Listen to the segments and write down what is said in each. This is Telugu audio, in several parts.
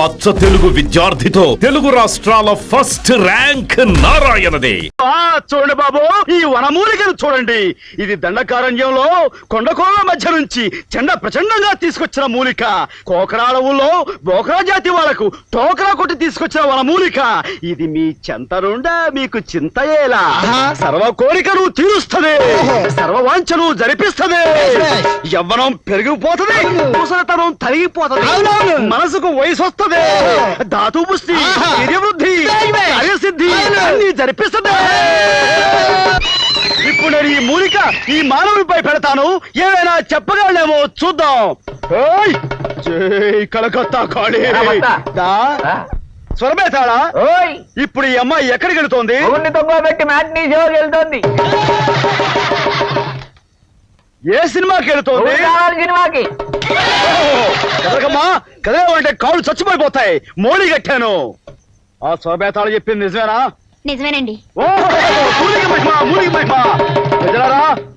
అచ్చ తెలుగు విద్యార్థితో తెలుగు రాష్ట్రాల ఫస్ట్ ర్యాంక్ నారాయణది. చూడండి బాబు, ఈ వనమూలికను చూడండి. ఇది దండకారణ్యంలో కొండకోళ్ల మధ్య నుంచి చెండ ప్రచండంగా తీసుకొచ్చిన మూలిక. కోకరాడవుల్లో బోకరా జాతి వాళ్లకు టోకరా కొట్టి తీసుకొచ్చిన వనమూలిక. ఇది మీ చెంత నుండా మీకు చింతయేలా. సర్వ కోరికను తీరుస్తుంది, సర్వవాంఛను జరిపిస్తుంది, యవ్వనం పెరిగిపోతుంది, ముసలితనం తరిగిపోతుంది, మనసుకు వయసు వస్తుంది, ధాతు పుష్టి, వీర్యవృద్ధి, కార్యసిద్ధి అన్ని జరిపిస్తుంది. ఇప్పుడు నేను ఈ మూలిక ఈ మానవుడిపై పెడతాను, ఏమైనా చెప్పగలనేమో చూద్దాం. జై కలకత్తా కాళీ. స్వరమేతాడా? ఇప్పుడు ఈ అమ్మాయి ఎక్కడికి వెళుతోంది? ఏ సినిమాకి వెళుతోంది? సినిమాకి. కదలకమ్మా, కదలమంటే కాళ్ళు చచ్చిపోయిపోతాయి. మోడీ కట్టాను. ఆ స్వరమేతాడు చెప్పింది నిజమేనా? నిజమేనండి.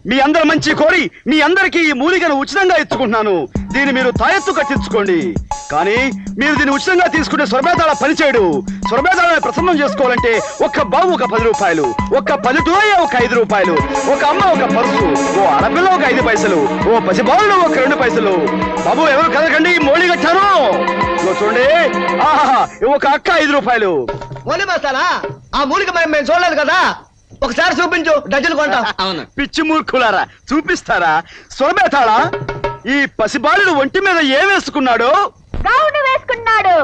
మీ అందరు మంచి కోరి మీ అందరికి ఈ మూలికను ఉచితంగా ఇచ్చుకుంటున్నాను. దీన్ని మీరు తాయెత్తు కట్టించుకోండి. కానీ మీరు దీన్ని ఉచితంగా తీసుకుంటే స్వరమేతాళ పనిచేయడు. స్వరమేతాళని ప్రసన్నం చేసుకోవాలంటే ఒక్క బాబు ఒక 10 రూపాయలు, ఒక్క పల్లెటూరయ్య ఒక 5 రూపాయలు, ఒక అమ్మ ఒక పరుసు, ఓ ఆడపిల్ల ఒక 5 పైసలు, ఓ పసిబాలుడు ఒక 2 పైసలు. బాబు ఎవరు కదకండి, మోడీ కట్టాను. చూడండి, ఆహా ఒక అక్క 5 రూపాయలు. మోలీ మసాలా ఆ మూలిక మేము చూడలేదు కదా, ఒకసారి చూపించు, డజన్ కొంటాం. అవును, పిచ్చి మూర్ఖులారా, చూపిస్తారా? స్వరమేతాళ, ఈ పసిబాలుడు ఒంటి మీద ఏం వేసుకున్నాడు? గౌను వేసుకున్నాడు.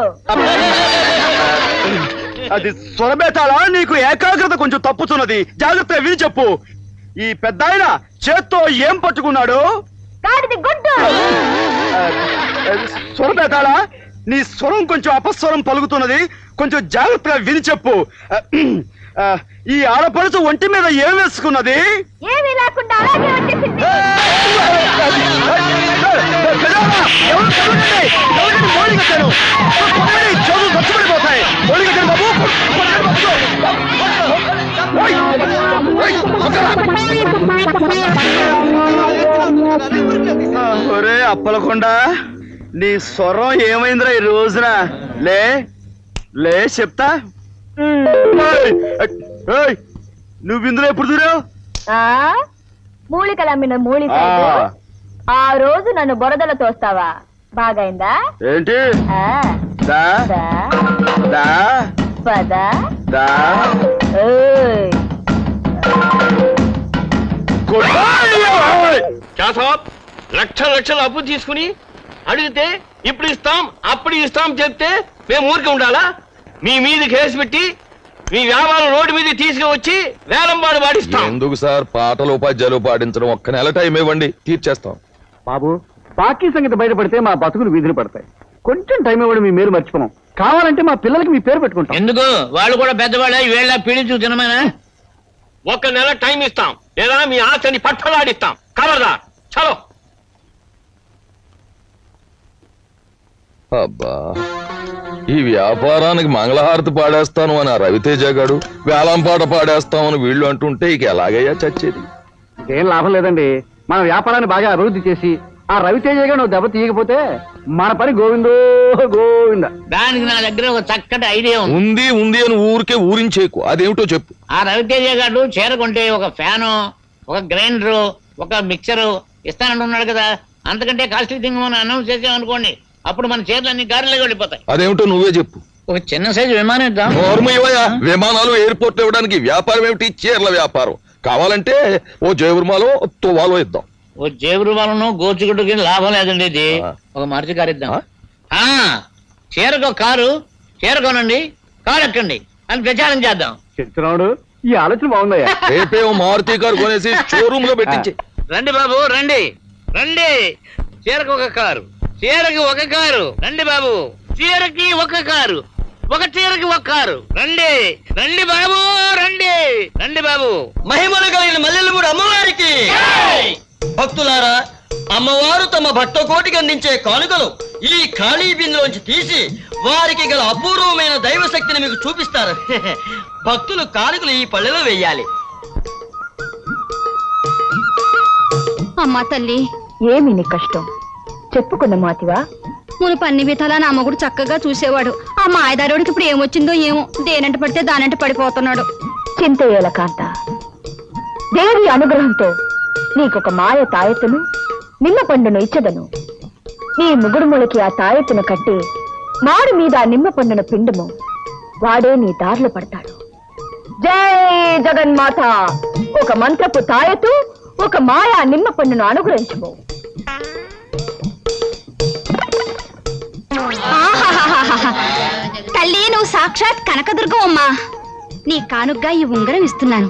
అది స్వరమేతాళ, నీకు ఏకాగ్రత కొంచెం తప్పుతున్నది, జాగ్రత్తగా విని చెప్పు. ఈ పెద్ద ఆయన చేత్తో ఏం పట్టుకున్నాడు? గాడిది గుడ్డు. స్వరమేతాళ, నీ స్వరం కొంచెం అపస్వరం పలుకుతున్నది, కొంచెం జాగ్రత్తగా విని చెప్పు. ఈ ఆడపడుచు ఒంటి మీద ఏం వేసుకున్నది? ఏమీ లేకుండా అలాగే వచ్చేసింది. చచ్చిపడిపోతాయి. ఒరే అప్పలకొండ, నీ స్వరం ఏమైందిరా ఈ రోజున? లే లే చెప్తా. నువ్వు ఇందులో ఎప్పుడు దూరావు? మూలికలు అమ్మిన మూలిక. ఆ రోజు నన్ను బురదలో తోస్తావా? బాగైందా ఏంటి? దా దా పదా దా. లక్షలు అప్పు తీసుకుని అడిగితే ఇప్పుడు ఇస్తాం అప్పుడు ఇస్తాం చెప్తే మేము ఊరికే ఉండాలా? మీ మీద కేసు పెట్టి మీ వ్యాపారం రోడ్డు మీద తీసుకువచ్చి వేలంపాడు పాడిస్తాం. ఎందుకు సార్ పాటలు ఉపాధ్యాయులు పాడించడం? ఒక్క నెల టైం ఇవ్వండి, తీర్చేస్తాం. బాబు, బాకీ సంగతి బయటపడితే మా బతుకులు వీధులు పడతాయి. కొంచెం టైం ఇవ్వడం మీ మీరు మర్చిపోం. కావాలంటే మా పిల్లలకి మీ పేరు పెట్టుకుంటాం. ఎందుకు? వాళ్ళు కూడా పెద్దవాళ్ళే, వీళ్ళ పీడించు తినమేనా? ఒక్క నెల టైం ఇస్తాం, లేదా మీ ఆశని పట్టలాడిస్తాం. కలదా చలో. అబ్బా, ఈ వ్యాపారానికి మంగళహారతి పాడేస్తాను అని ఆ రవితేజ గాడు, వేలంపాట పాడేస్తామని వీళ్ళు అంటుంటే ఇక ఎలాగయ్యా చచ్చేది? ఏం లాభం లేదండి. మన వ్యాపారాన్ని బాగా అభివృద్ధి చేసి ఆ రవితేజ గారు నువ్వు దెబ్బ తీయకపోతే మన పని గోవిందో గోవింద. దానికి నా దగ్గర ఒక చక్కటి ఐడియా ఉంది ఉంది అని ఊరికే ఊరించేకు. అదేమిటో చెప్పు. ఆ రవితేజ గారు చేరకుంటే ఒక ఫ్యాను, ఒక గ్రైండరు, ఒక మిక్సరు ఇస్తానంటున్నాడు కదా. అంతకంటే కాస్ట్లీ థింగ్ మనం అనౌన్స్ చేసామనుకోండి, అప్పుడు మన చీరలన్నీ గారిలోకి వెళ్ళిపోతాయి. అదేమిటో నువ్వే చెప్పు. ఒక చిన్న సైజు విమానం ఇద్దాం. విమానాలు ఎయిర్పోర్ట్ ఇవ్వడానికి వ్యాపారం ఏమిటి? చీరల వ్యాపారం. కావాలంటే ఓ జయవర్మాలో తువ్వాలో ఇద్దాం. ఓ జేబురుమాలను గోచుగుడ్డుకి లాభం లేదండి. ఇది ఒక మరిచి కారు ఇద్దాం. చీరకు కారు, చీరకోనండి, కారు ఎక్కండి అని ప్రచారం చేద్దాం. చెప్తున్నాడు, ఈ ఆలోచన బాగుందయ్యా. రేపే ఓ మారుతి కారు కొనేసి షోరూమ్ లో పెట్టించి. రండి బాబు రండి రండి. చీరకు ఒక కారు, చీరకి ఒక కారు. రండి బాబు, చీరకి ఒక కారు, ఒక చీరకి ఒక కారు. రండి రండి బాబు రండి రండి బాబు. మహిమలు కలిగిన మల్లెలమూడి అమ్మవారికి భక్తులారా, అమ్మవారు తమ భక్త కోటికి అందించే కానుకలు ఈ ఖాళీ బిందులోంచి తీసి వారికి గల అపూర్వమైన దైవ శక్తిని మీకు చూపిస్తారు. భక్తులు కానుకలు ఈ పళ్ళెలో వెయ్యాలి. అమ్మా తల్లి, ఏమి నీ కష్టం చెప్పుకున్న మాతివా? మునుపు అన్ని విధాలా నా మొగుడు చక్కగా చూసేవాడు. ఆ మాయదారుడికి ఇప్పుడు ఏమొచ్చిందో ఏమో, దేనంట పడితే దానంట పడిపోతున్నాడు. చింతయ్యేల కాంత, దేవి అనుగ్రహంతో నీకొక మాయ తాయెత్తును నిమ్మ పండును ఇచ్చదను. నీ ముగుడుములకి ఆ తాయెత్తును కట్టి మాడు మీద ఆ నిమ్మ పండును పిండుము, వాడే నీ దారిలో పడతాడు. జై జగన్మాత. ఒక మంత్రపు తాయెత్తు, ఒక మాయా నిమ్మ పండును అనుగ్రహించుము. తల్లి, నువ్వు సాక్షాత్ కనకదుర్గం అమ్మా. నీ కానుగ్గా ఈ ఉంగరం ఇస్తున్నాను.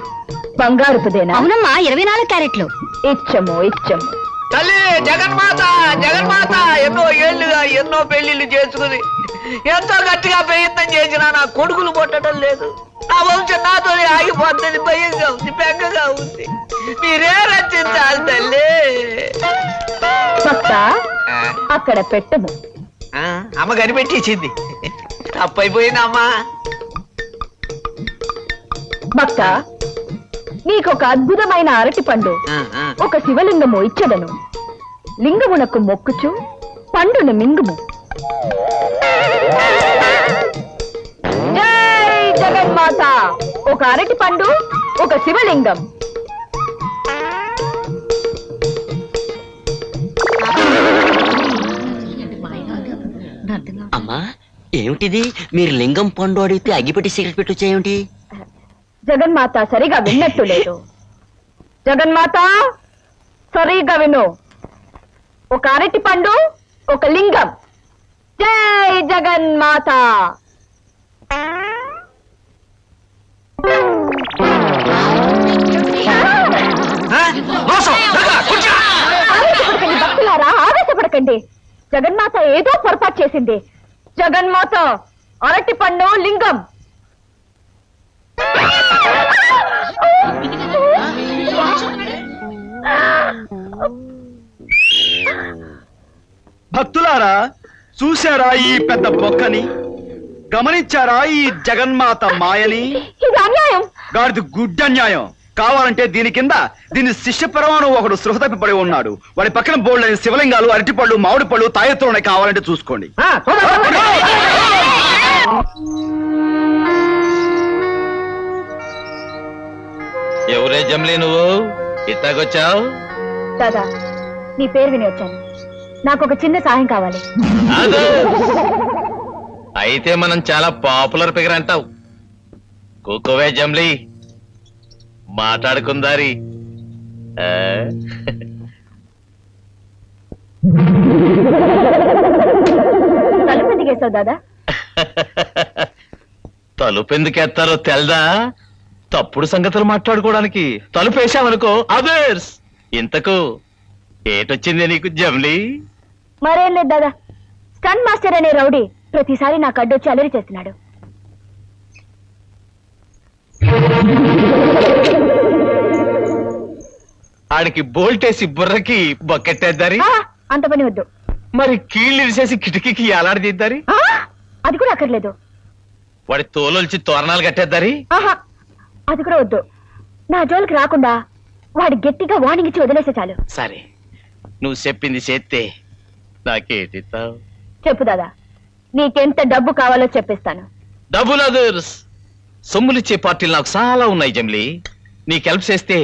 బంగారుపుదేనా? అవునమ్మా, 24 క్యారెట్లు. ఇచ్చము ఇచ్చము. తల్లి జగన్మాత, జగన్మాత ఎన్నో ఏళ్లుగా ఎన్నో పెళ్లిళ్ళు చేసుకుని ఎంతో గట్టిగా ప్రయత్నం చేసినా నా కొడుకులు పుట్టడం లేదు. నా వంశం నాతోనే ఆగిపోతుంది. భయంగా ఉంది, బెంగగా ఉంది. మీరే రచించాలి తల్లి. భక్త, అక్కడ పెట్టము. అమ్మ కనిపెట్టేసింది. తప్పైపోయింది అమ్మా. భక్త, నీకొక అద్భుతమైన అరటి పండు, ఒక శివలింగము ఇచ్చదను. లింగమునకు మొక్కుచు పండును మింగుము. జై జగన్మాత. ఒక అరటి పండు, ఒక శివలింగం. అమ్మా, ఏమిటిది? మీరు లింగం పండు అడిగితే అగ్గిపెట్టి సిగరెట్ పెట్టు చేయండి. జగన్మాత సరిగా విన్నట్టు లేదు. జగన్మాత సరిగా విను. ఒక అరటి పండు, ఒక లింగం. జై జగన్మాత. ఆవేశపడకండి భక్తులారా, ఆవేశపడకండి. జగన్మాత ఏదో పొరపాటు చేసింది. జగన్మాత అరటి పండు, లింగం. భక్తులారా, చూశారా ఈ పెద్ద బొక్కని? గమనించారా ఈ జగన్మాత మాయని? ఇది అన్యాయం. గాడిది గుడ్డ అన్యాయం. కావాలంటే దీని కింద దీని శిష్య పరమాణు ఒకడు సృహ తప్పిపడి ఉన్నాడు. వాడి పక్కన బోల్డని శివలింగాలు, అరటిపళ్ళు, మామిడి పళ్ళు, తాయెత్తులు ఉన్నాయి. కావాలంటే చూసుకోండి. ఎవరే జమ్లీ నువ్వు ఇట్టాగొచ్చావు? దాదా, నీ పేరు విని వచ్చాను. నాకు ఒక చిన్న సాయం కావాలి. అయితే మనం చాలా పాపులర్ ఫిగర్ అంటావు. కూకోవే జమ్లీ, మాట్లాడుకుందారి. తలుపు దిగేశావు దాదా. తలుపు ఎందుకెత్తారో తెల్దా? తప్పుడు సంగతులు మాట్లాడుకోవడానికి తలుపు వేసామనుకో అదర్స్. ఇంతకు ఏటొచ్చింది నీకు జమ్లీ? మరేం లేదు దాదా, స్టన్ మాస్టర్ అనే రౌడీ ప్రతిసారి నాకు అడ్డొచ్చి అలరి చేస్తున్నాడు. ఆడికి బోల్టేసి బుర్రకి బొక్కెట్టేద్దారి. అంత పని వద్దు. మరి కీళ్ళు ఇరిసేసి కిటికీకి ఎలాడదీద్దారి. అది కూడా అక్కర్లేదు. వాడి తోలొల్చి తోరణాలు కట్టేద్దారి. ఆహా, అది కూడా వద్దు. నా జోలికి రాకుండా వాడి గట్టిగా వార్నింగ్ ఇచ్చి వదిలేసే చాలు. సరే, నువ్వు చెప్పింది చేస్తే నాకేటిస్తావు? చెప్పు దాదా, నీకెంత డబ్బు కావాలో చెప్పిస్తాను. డబ్బులు అదర్స్. సొమ్ములిచ్చే పార్టీలు నాకు చాలా ఉన్నాయి జమ్లీ. నీకు హెల్ప్ చేస్తే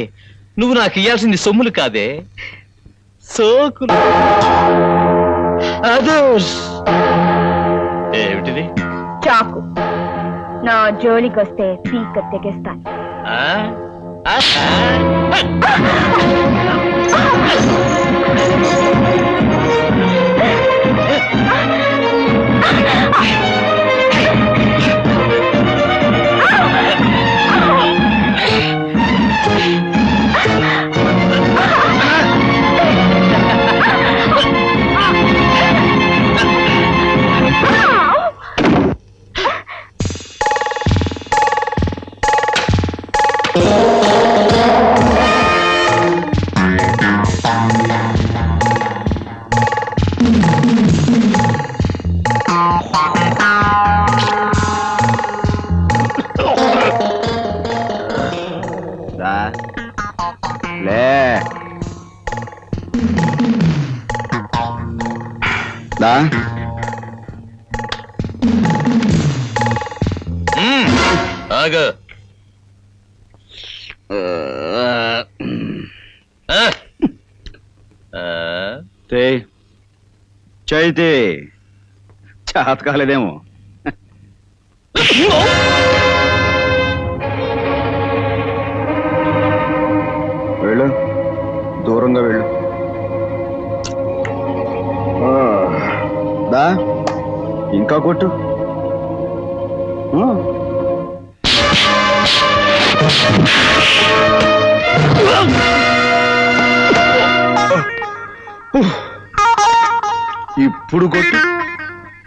నువ్వు నాకు ఇయ్యాల్సింది సొమ్ములు కాదే, సోకులు. అదర్స్. ఏమిటిది? చాకు. నా జోలికి వస్తే పీక తెగేస్తాను. తాగు ఆ? ఆ? చైతే చేత కాలేదేమో. వెళ్ళు, దూరంగా వెళ్ళు. దా ఇంకా కొట్టు. ఇప్పుడు కొట్టు.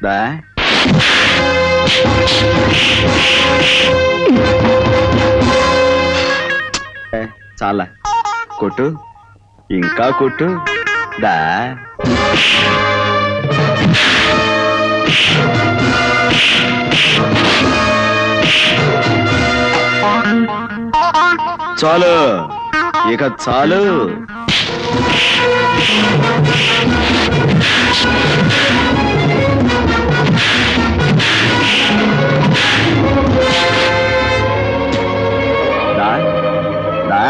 దా చాలా కొట్టు, ఇంకా కొట్టు. దా చాలు, ఇక చాలు. దా దా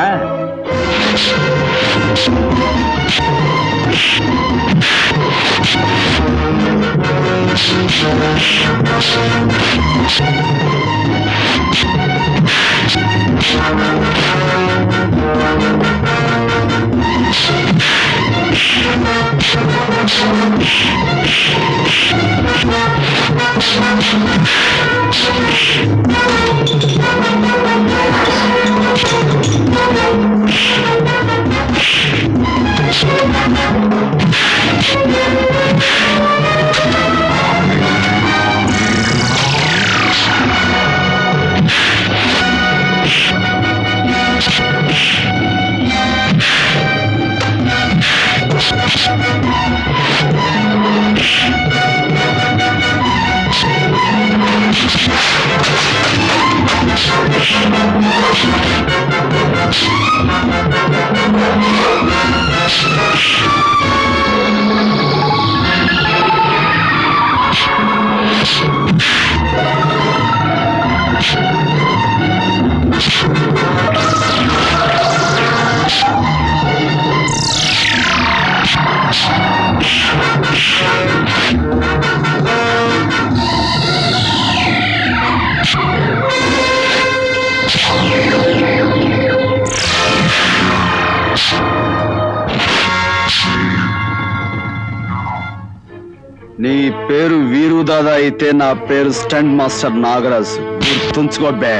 నీ పేరు వీరు దాదా అయితే నా పేరు స్టంట్ మాస్టర్ నాగరాజ్. గుర్తుంచుకో బే.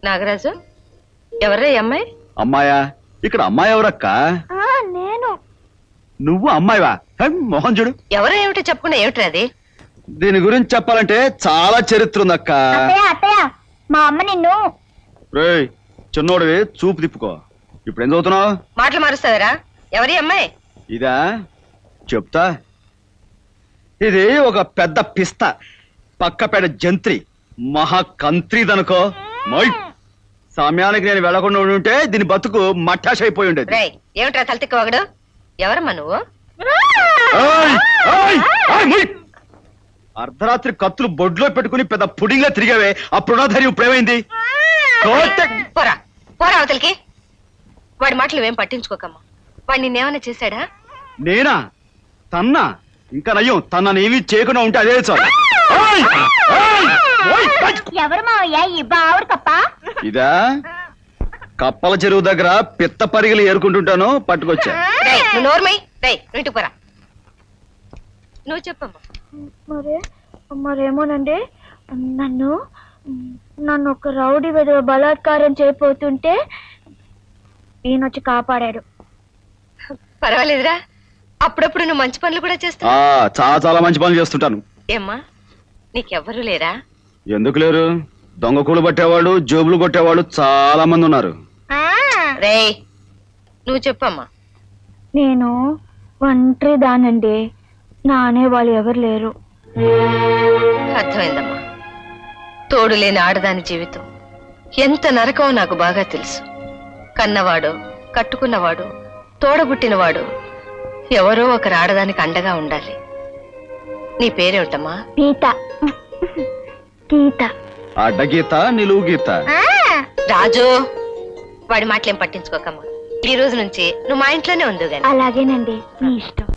నాగరాజు, ఎవరే అమ్మాయి? అమ్మాయా? ఇక్కడ అమ్మాయి ఎవరక్క? నేను. నువ్వు అమ్మాయివా? మోహన్ చూడు. ఎవరో ఏమిటో చెప్పుకున్నా, ఏమిట్రా అది? దీని గురించి చెప్పాలంటే చాలా చరిత్ర ఉందక్క. మా అమ్మ నిన్ను. రేయ్ చిన్నోడివి, చూపు తిప్పుకో. ఇప్పుడు ఏం చదువుతున్నావు? మాటలు మారుస్తావరా? ఎవరి అమ్మాయి? ఇదా చెప్తా. ఇది ఒక పెద్ద పిస్తా, పక్కపేట జంత్రి, మహాకంత్రిదనుకో. సమయానికి నేను వెళ్లకుండా ఉంటే దీని బతుకు మట్టాష్ అయిపోయి ఉండేది. ఏమిట్రా తలతిక్క వాగడు? ఎవరమ్మా నువ్వు? అర్ధరాత్రి కత్తులు బొడ్లో పెట్టుకుని పెద్ద పుడింగ్లా తిరిగావే, అప్పుడు ధైర్యం ఇప్పుడేమైంది? పోరా పోరా అవతలికి. వాడి మాటలు ఏం పట్టించుకోకమ్మా. వాడు నిన్నేమన్నా చేశాడా? నేనా? తన్నా? ఇంకా నయ్యం, తననేమీ చేయకుండా ఉంటే అదే చాలు. ఎవరు మావయ్య ఈ బావుడు కప్ప? ఇదా కప్పల చెరువు దగ్గర పిత్త పరిగలు ఏరుకుంటుంటాను, పట్టుకొచ్చా. నువ్వు చెప్పమ్మా. మరేమోనండి, నన్ను ఒక రౌడీ విధవ బలాత్కారం చేయబోతుంటే ఈయనొచ్చి కాపాడాడు. పర్వాలేదురా, అప్పుడప్పుడు నువ్వు మంచి పనులు కూడా చేస్తావు. చాలా చాలా మంచి పనులు చేస్తుంటాను. ఏమ్మా, నీకెవ్వరూ లేరా? ఎందుకు లేరు? దొంగ కూడు పట్టేవాళ్ళు, జోబులు కొట్టేవాళ్ళు చాలా మంది ఉన్నారు. రేయ్, నువ్వు చెప్పమ్మా. నేను ఒంటరి దానండి, నానే వాళ్ళు ఎవరు లేరు. అర్థమైందమ్మా. తోడు లేని ఆడదాని జీవితం ఎంత నరకమో నాకు బాగా తెలుసు. కన్నవాడు, కట్టుకున్నవాడు, తోడబుట్టినవాడు ఎవరో ఒకరు ఆడదానికి అండగా ఉండాలి. నీ పేరేమిటమ్మా? గీత. గీత. అడ్డగీత, నిలువు గీత. రాజు, వాడి మాటలేం పట్టించుకోకమ్మా. ఈ రోజు నుంచి నువ్వు మా ఇంట్లోనే ఉండు గాని. అలాగేనండి, మీ ఇష్టం.